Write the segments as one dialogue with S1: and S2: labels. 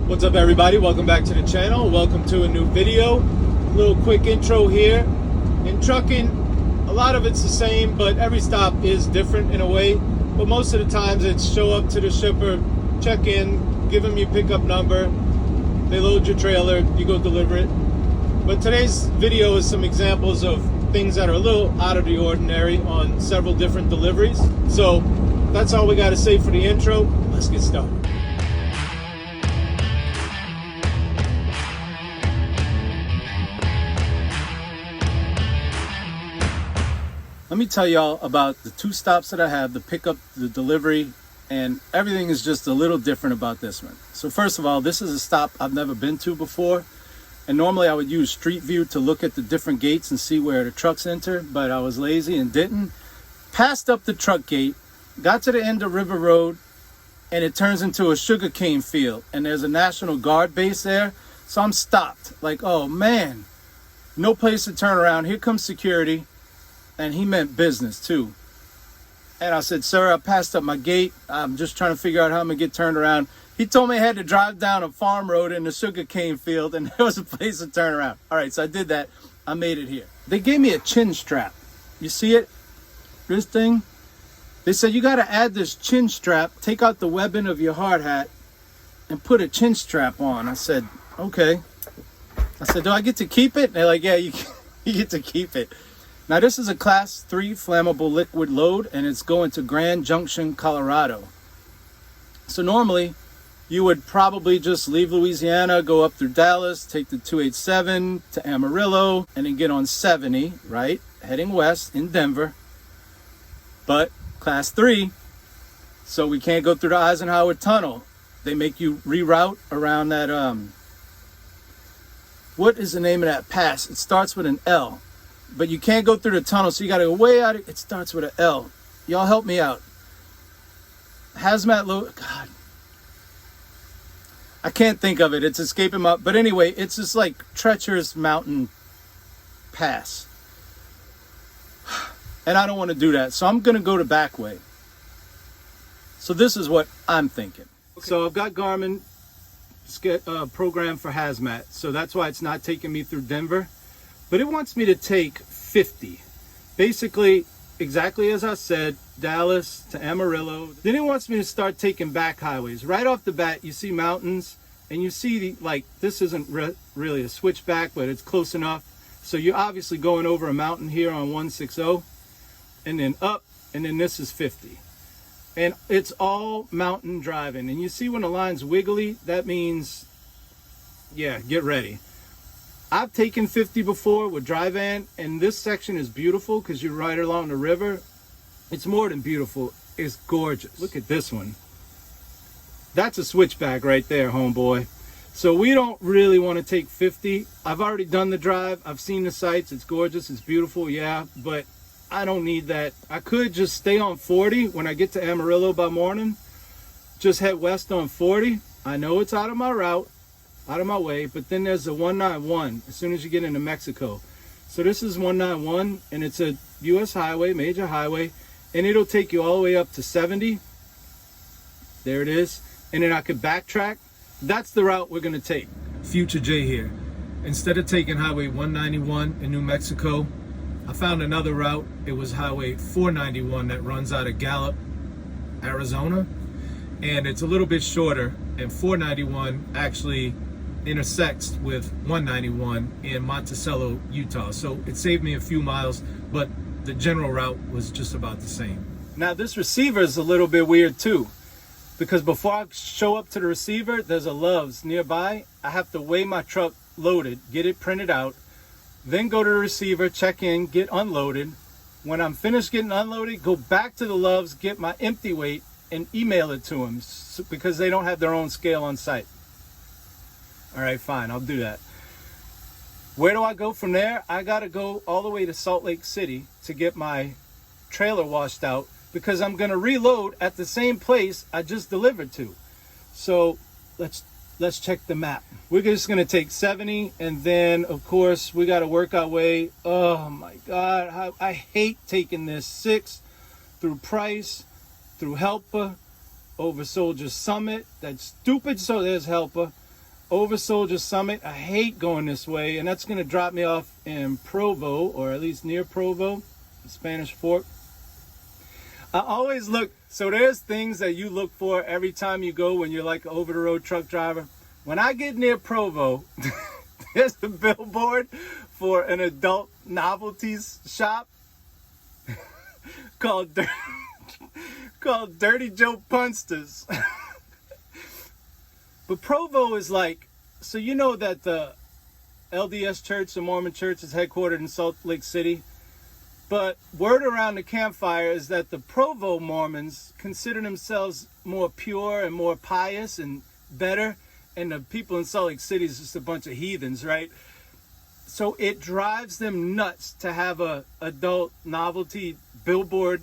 S1: What's up, everybody? Welcome back to the channel. Welcome to a new video. Little quick intro here. In trucking, a lot of it's the same, but every stop is different in a way. But most of the times it's show up to the shipper, check in, give them your pickup number, they load your trailer, you go deliver it. But today's video is some examples of things that are a little out of the ordinary on several different deliveries. So that's all we got to say for the intro. Let's get started. Let me tell y'all about the two stops that I have, the pickup, the delivery, and everything is just a little different about this one. So first of all, this is a stop I've never been to before. And normally I would use Street View to look at the different gates and see where the trucks enter, but I was lazy and didn't. Passed up the truck gate, got to the end of River Road, and it turns into a sugarcane field. And there's a National Guard base there. So I'm stopped, like, oh man, no place to turn around. Here comes security. And he meant business too. And I said, sir, I passed up my gate. I'm just trying to figure out how I'm gonna get turned around. He told me I had to drive down a farm road in the sugarcane field and there was a place to turn around. All right, so I did that. I made it here. They gave me a chin strap. You see it? This thing? They said, you gotta add this chin strap, take out the webbing of your hard hat and put a chin strap on. I said, okay. I said, do I get to keep it? And they're like, yeah, you get to keep it. Now this is a class 3 flammable liquid load and it's going to Grand Junction, Colorado. So normally you would probably just leave Louisiana, go up through Dallas, take the 287 to Amarillo and then get on 70, right? Heading west in Denver. But class 3, so we can't go through the Eisenhower Tunnel. They make you reroute around that, what is the name of that pass? It starts with an L. But you can't go through the tunnel, so you got to go way out. It starts with an L. Y'all help me out. Hazmat load. God. I can't think of it. It's escaping my... But anyway, it's just like treacherous mountain pass. And I don't want to do that. So I'm going to go the back way. So this is what I'm thinking. Okay. So I've got Garmin programmed for Hazmat. So that's why it's not taking me through Denver. But it wants me to take 50. Basically, exactly as I said, Dallas to Amarillo. Then it wants me to start taking back highways. Right off the bat, you see mountains, and you see, this isn't really a switchback, but it's close enough. So you're obviously going over a mountain here on 160, and then up, and then this is 50. And it's all mountain driving. And you see when the line's wiggly, that means, yeah, get ready. I've taken 50 before with dry van, and this section is beautiful because you're right along the river. It's more than beautiful, it's gorgeous. Look at this one. That's a switchback right there, homeboy. So we don't really want to take 50. I've already done the drive. I've seen the sights. It's gorgeous. It's beautiful, yeah, but I don't need that. I could just stay on 40 when I get to Amarillo by morning. Just head west on 40. I know it's out of my route, out of my way, but then there's a 191 as soon as you get into Mexico. So this is 191 and it's a US highway, major highway, and it'll take you all the way up to 70. There it is. And then I could backtrack. That's the route we're gonna take. Future J here. Instead of taking highway 191 in New Mexico, I found another route. It was highway 491 that runs out of Gallup, Arizona. And it's a little bit shorter, and 491 actually intersects with 191 in Monticello, Utah. So it saved me a few miles, but the general route was just about the same. Now this receiver is a little bit weird too, because before I show up to the receiver, there's a Love's nearby. I have to weigh my truck loaded, get it printed out, then go to the receiver, check in, get unloaded. When I'm finished getting unloaded, go back to the Love's, get my empty weight, and email it to them because they don't have their own scale on site. All right, fine, I'll do that. Where do I go from there? I gotta go all the way to Salt Lake City to get my trailer washed out because I'm gonna reload at the same place I just delivered to. So let's check the map. We're just gonna take 70 and then of course we gotta work our way. Oh my God, I hate taking this 6 through Price, through Helper, over Soldier Summit. That's stupid. So there's Helper. over Soldier Summit. I hate going this way, and that's going to drop me off in Provo, or at least near Provo, Spanish Fork. I always look, so there's things that you look for every time you go when you're like an over-the-road truck driver. When I get near Provo, there's the billboard for an adult novelties shop called Dirty Joe Punsters. But Provo is like, so you know that the LDS Church, the Mormon Church, is headquartered in Salt Lake City. But word around the campfire is that the Provo Mormons consider themselves more pure and more pious and better. And the people in Salt Lake City is just a bunch of heathens, right? So it drives them nuts to have a adult novelty billboard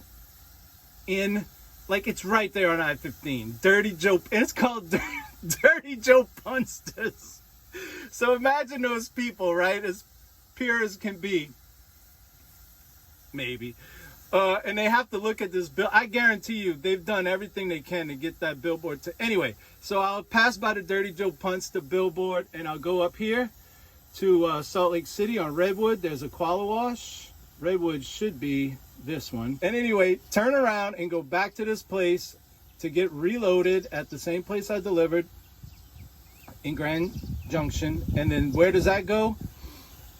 S1: in, like it's right there on I-15. Dirty Joe, and it's called Dirty Joe Punsters. So imagine those people, right? As pure as can be. Maybe. And they have to look at this bill. I guarantee you they've done everything they can to get that billboard to. Anyway, so I'll pass by the Dirty Joe Punster billboard and I'll go up here to Salt Lake City on Redwood. There's a Quala Wash. Redwood should be this one. And anyway, turn around and go back to this place to get reloaded at the same place I delivered in Grand Junction. And then where does that go?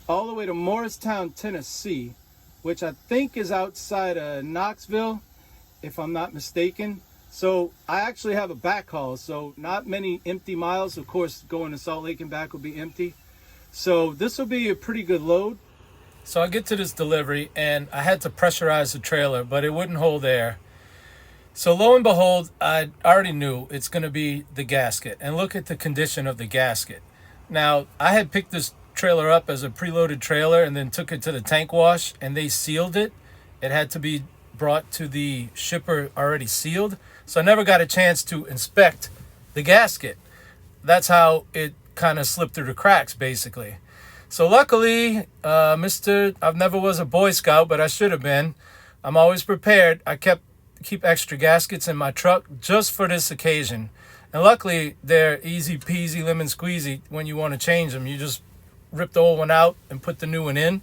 S1: All the way to Morristown, Tennessee, which I think is outside of Knoxville, if I'm not mistaken. So I actually have a backhaul, so not many empty miles. Of course, going to Salt Lake and back will be empty. So this will be a pretty good load. So I get to this delivery and I had to pressurize the trailer, but it wouldn't hold air. So lo and behold, I already knew it's going to be the gasket. And look at the condition of the gasket. Now, I had picked this trailer up as a preloaded trailer and then took it to the tank wash and they sealed it. It had to be brought to the shipper already sealed. So I never got a chance to inspect the gasket. That's how it kind of slipped through the cracks, basically. So luckily, I've never was a Boy Scout, but I should have been. I'm always prepared. I keep extra gaskets in my truck just for this occasion. And luckily, they're easy peasy, lemon squeezy. When you want to change them, you just rip the old one out and put the new one in.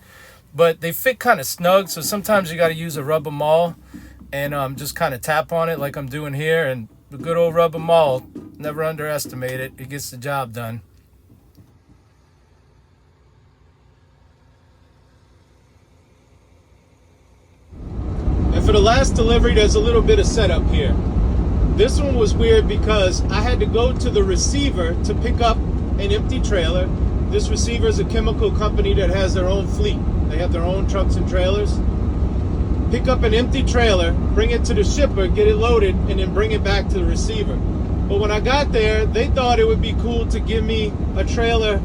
S1: But they fit kind of snug, so sometimes you got to use a rubber maul and just kind of tap on it like I'm doing here. And the good old rubber maul, never underestimate it. It gets the job done. And for the last delivery, there's a little bit of setup here. This one was weird because I had to go to the receiver to pick up an empty trailer. This receiver is a chemical company that has their own fleet. They have their own trucks and trailers. Pick up an empty trailer, bring it to the shipper, get it loaded, and then bring it back to the receiver. But when I got there, they thought it would be cool to give me a trailer,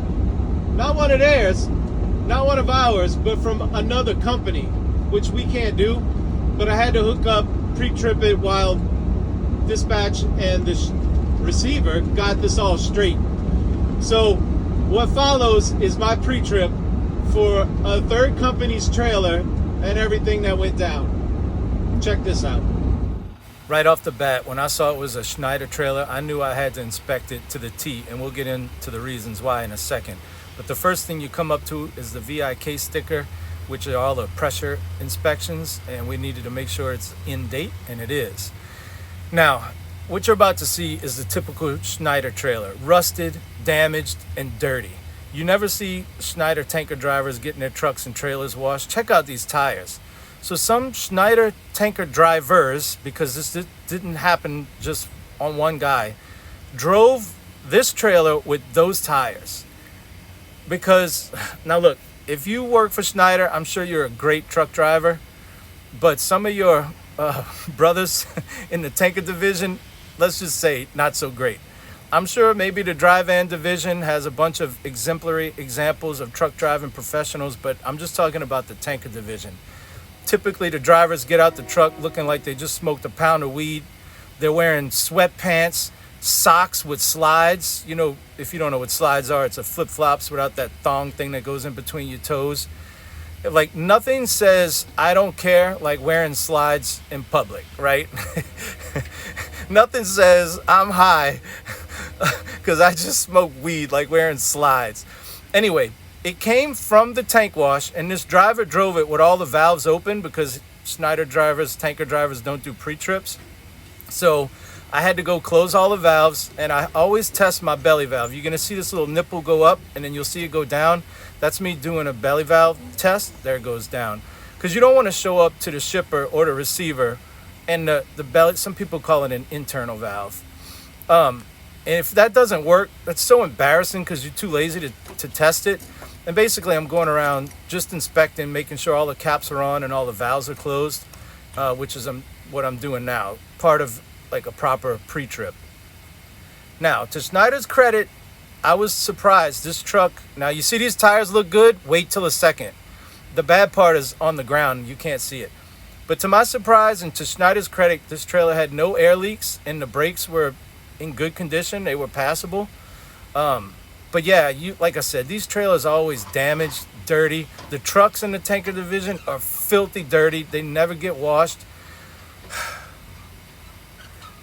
S1: not one of theirs, not one of ours, but from another company, which we can't do. But I had to hook up, pre-trip it while dispatch and the receiver got this all straight. So what follows is my pre-trip for a third company's trailer and everything that went down. Check this out. Right off the bat, when I saw it was a Schneider trailer, I knew I had to inspect it to the T, and we'll get into the reasons why in a second. But the first thing you come up to is the VIK sticker, which are all the pressure inspections, and we needed to make sure it's in date, and it is. Now, what you're about to see is the typical Schneider trailer, rusted, damaged, and dirty. You never see Schneider tanker drivers getting their trucks and trailers washed. Check out these tires. So some Schneider tanker drivers, because this didn't happen just on one guy, drove this trailer with those tires. Because, now look, if you work for Schneider, I'm sure you're a great truck driver, but some of your brothers in the tanker division, let's just say not so great. I'm sure maybe the dry van division has a bunch of exemplary examples of truck driving professionals, but I'm just talking about the tanker division. Typically the drivers get out the truck looking like they just smoked a pound of weed. They're wearing sweatpants, socks with slides. You know, if you don't know what slides are, it's a flip-flops without that thong thing that goes in between your toes. Like, nothing says I don't care like wearing slides in public, right? Nothing says I'm high because I just smoked weed like wearing slides. Anyway, it came from the tank wash, and this driver drove it with all the valves open because Schneider drivers, tanker drivers don't do pre-trips. So I had to go close all the valves, and I always test my belly valve. You're going to see this little nipple go up, and then you'll see it go down. That's me doing a belly valve test. There it goes down. Because you don't want to show up to the shipper or the receiver, and the belly, some people call it an internal valve. And if that doesn't work, that's so embarrassing because you're too lazy to test it. And basically, I'm going around just inspecting, making sure all the caps are on and all the valves are closed, which is what I'm doing now, part of like a proper pre-trip. Now, to Schneider's credit, I was surprised. This truck, now you see these tires look good, wait till a second. The bad part is on the ground, you can't see it. But to my surprise and to Schneider's credit, this trailer had no air leaks and the brakes were in good condition, they were passable. But yeah, like I said, these trailers are always damaged, dirty. The trucks in the tanker division are filthy dirty. They never get washed.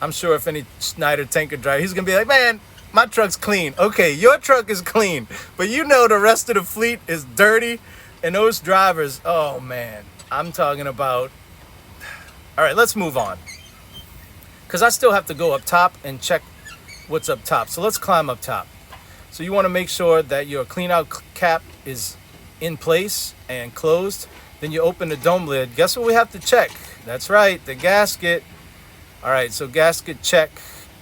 S1: I'm sure if any Schneider tanker driver, he's going to be like, man, my truck's clean. Okay, your truck is clean. But you know the rest of the fleet is dirty. And those drivers, oh man, I'm talking about. All right, let's move on. Because I still have to go up top and check what's up top. So let's climb up top. So you want to make sure that your clean out cap is in place and closed. Then you open the dome lid. Guess what we have to check? That's right, the gasket. All right, so gasket check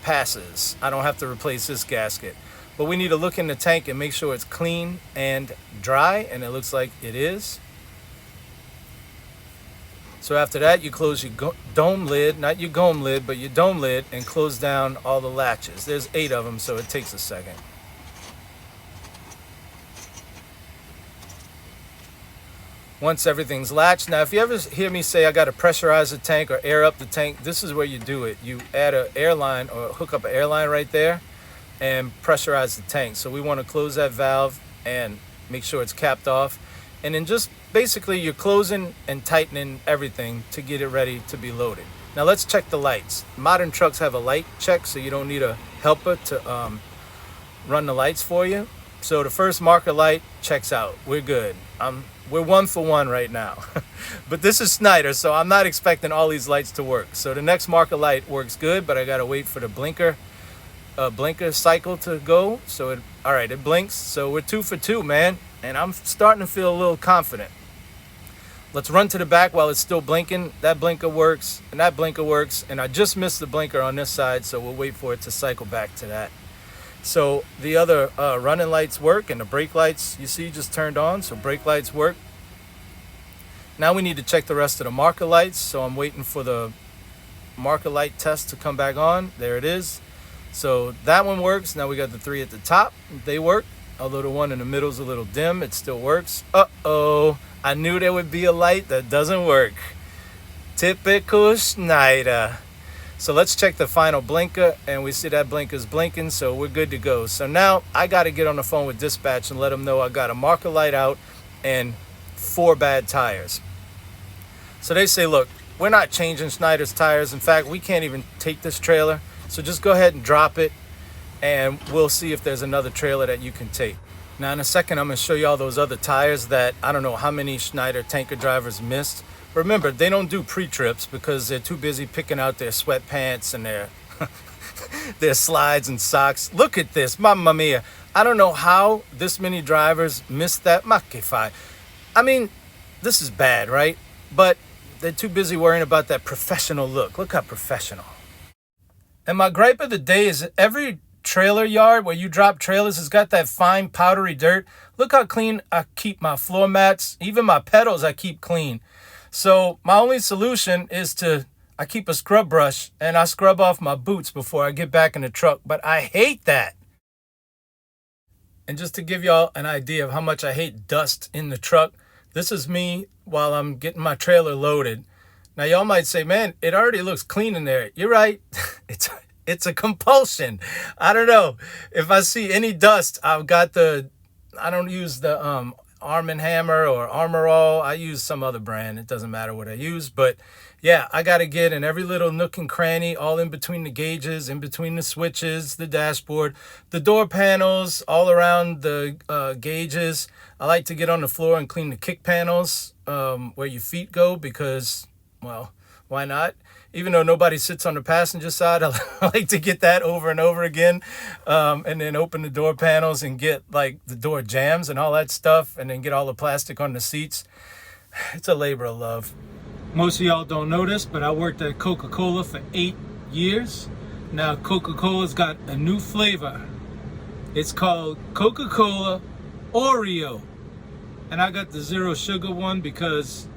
S1: passes. I don't have to replace this gasket. But we need to look in the tank and make sure it's clean and dry, and it looks like it is. So after that, you close your dome lid, not your gome lid, but your dome lid, and close down all the latches. There's 8 of them, so it takes a second. Once everything's latched. Now, if you ever hear me say I got to pressurize the tank or air up the tank, this is where you do it. You add an airline or hook up an airline right there and pressurize the tank. So we want to close that valve and make sure it's capped off. And then just basically you're closing and tightening everything to get it ready to be loaded. Now let's check the lights. Modern trucks have a light check, so you don't need a helper to run the lights for you. So the first marker light checks out. We're good. We're 1 for 1 right now. But this is Schneider, so I'm not expecting all these lights to work. So the next marker light works good, but I gotta wait for the blinker cycle to go. So all right, it blinks. So we're 2 for 2, man. And I'm starting to feel a little confident. Let's run to the back while it's still blinking. That blinker works, and that blinker works. And I just missed the blinker on this side, so we'll wait for it to cycle back to that. So the other running lights work, and the brake lights, you see, just turned on. So brake lights work. Now we need to check the rest of the marker lights. So I'm waiting for the marker light test to come back on. There it is. So that one works. Now we got the 3 at the top. They work. Although the one in the middle is a little dim, it still works. Uh-oh. I knew there would be a light that doesn't work. Typical Schneider. So let's check the final blinker, and we see that blinker's blinking, so we're good to go. So now I got to get on the phone with dispatch and let them know I got a marker light out and 4 bad tires. So they say, look, we're not changing Schneider's tires. In fact, we can't even take this trailer. So just go ahead and drop it, and we'll see if there's another trailer that you can take. Now in a second, I'm going to show you all those other tires that I don't know how many Schneider tanker drivers missed. Remember, they don't do pre-trips because they're too busy picking out their sweatpants and their slides and socks. Look at this, mamma mia. I don't know how this many drivers missed that. Ma che fai? I mean, this is bad, right? But they're too busy worrying about that professional look. Look how professional. And my gripe of the day is every trailer yard where you drop trailers has got that fine powdery dirt. Look how clean I keep my floor mats. Even my pedals I keep clean. So my only solution is I keep a scrub brush and I scrub off my boots before I get back in the truck. But I hate that. And just to give y'all an idea of how much I hate dust in the truck, this is me while I'm getting my trailer loaded. Now y'all might say, man, it already looks clean in there. You're right. It's a compulsion. I don't know. If I see any dust, I don't use the Arm & Hammer or Armor All. I use some other brand. It doesn't matter what I use. But Yeah, I got to get in every little nook and cranny, all in between the gauges, in between the switches, the dashboard, the door panels, all around the gauges. I like to get on the floor and clean the kick panels where your feet go because, well, why not? Even though nobody sits on the passenger side, I like to get that over and over again, and then open the door panels and get like the door jambs and all that stuff, and then get all the plastic on the seats. It's a labor of love. Most of y'all don't know this, but I worked at Coca Cola for 8 years. Now Coca Cola's got a new flavor. It's called Coca Cola Oreo. And I got the zero sugar one because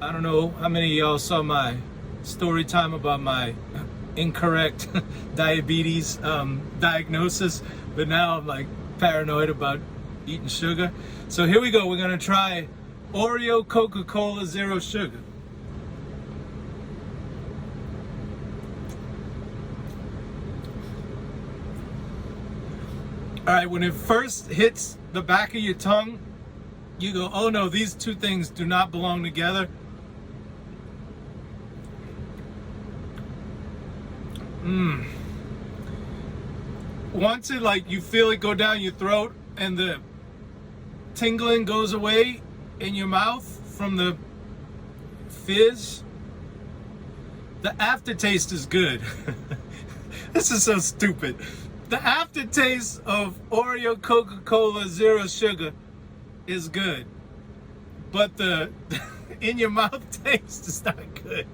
S1: I don't know how many of y'all saw my story time about my incorrect diabetes diagnosis, but now I'm like paranoid about eating sugar. So here we go. We're gonna try Oreo Coca-Cola Zero Sugar. All right, when it first hits the back of your tongue, you go, oh no, these two things do not belong together. Once it, like, you feel it go down your throat and the tingling goes away in your mouth from the fizz, the aftertaste is good. This is so stupid. The aftertaste of Oreo Coca-Cola Zero Sugar is good, but the in your mouth taste is not good.